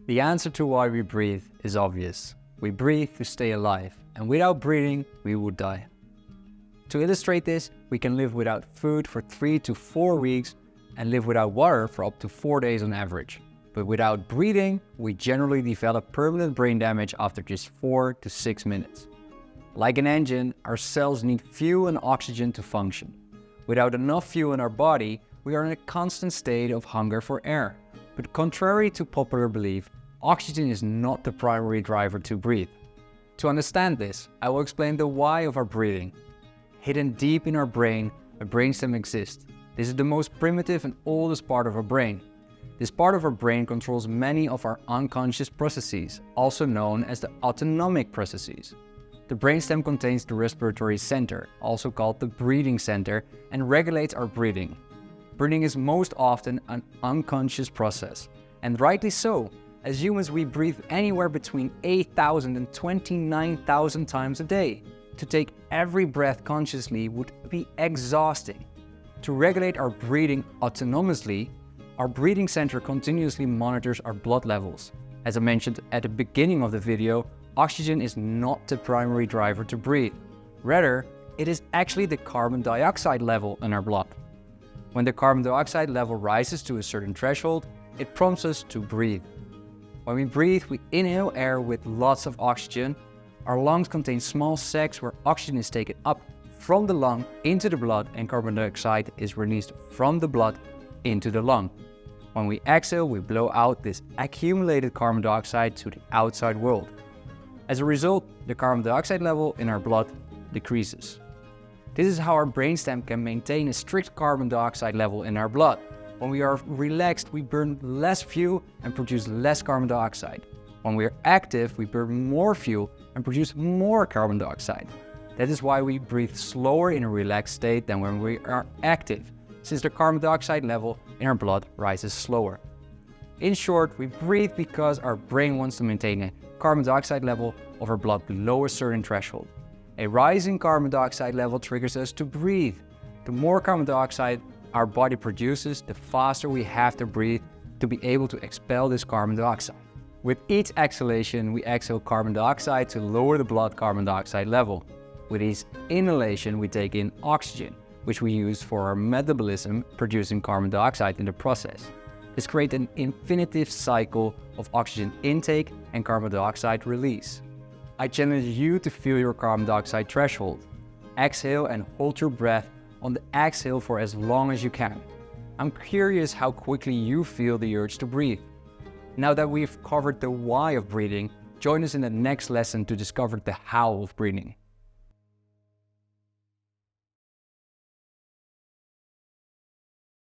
The answer to why we breathe is obvious. We breathe to stay alive, and without breathing, we would die. To illustrate this, we can live without food for 3 to 4 weeks and live without water for up to 4 days on average. But without breathing, we generally develop permanent brain damage after just 4 to 6 minutes. Like an engine, our cells need fuel and oxygen to function. Without enough fuel in our body, we are in a constant state of hunger for air. But contrary to popular belief, oxygen is not the primary driver to breathe. To understand this, I will explain the why of our breathing. Hidden deep in our brain, a brainstem exists. This is the most primitive and oldest part of our brain. This part of our brain controls many of our unconscious processes, also known as the autonomic processes. The brainstem contains the respiratory center, also called the breathing center, and regulates our breathing. Breathing is most often an unconscious process, and rightly so. As humans, we breathe anywhere between 8,000 and 29,000 times a day. To take every breath consciously would be exhausting. To regulate our breathing autonomously, our breathing center continuously monitors our blood levels. As I mentioned at the beginning of the video, oxygen is not the primary driver to breathe. Rather, it is actually the carbon dioxide level in our blood. When the carbon dioxide level rises to a certain threshold, it prompts us to breathe. When we breathe, we inhale air with lots of oxygen. Our lungs contain small sacs where oxygen is taken up from the lung into the blood and carbon dioxide is released from the blood into the lung. When we exhale, we blow out this accumulated carbon dioxide to the outside world. As a result, the carbon dioxide level in our blood decreases. This is how our brainstem can maintain a strict carbon dioxide level in our blood. When we are relaxed, we burn less fuel and produce less carbon dioxide. When we are active, we burn more fuel and produce more carbon dioxide. That is why we breathe slower in a relaxed state than when we are active, since the carbon dioxide level in our blood rises slower. In short, we breathe because our brain wants to maintain a carbon dioxide level of our blood below a certain threshold. A rising carbon dioxide level triggers us to breathe. The more carbon dioxide our body produces, the faster we have to breathe to be able to expel this carbon dioxide. With each exhalation, we exhale carbon dioxide to lower the blood carbon dioxide level. With each inhalation, we take in oxygen, which we use for our metabolism, producing carbon dioxide in the process. This creates an infinitive cycle of oxygen intake and carbon dioxide release. I challenge you to feel your carbon dioxide threshold. Exhale and hold your breath on the exhale for as long as you can. I'm curious how quickly you feel the urge to breathe. Now that we've covered the why of breathing, join us in the next lesson to discover the how of breathing.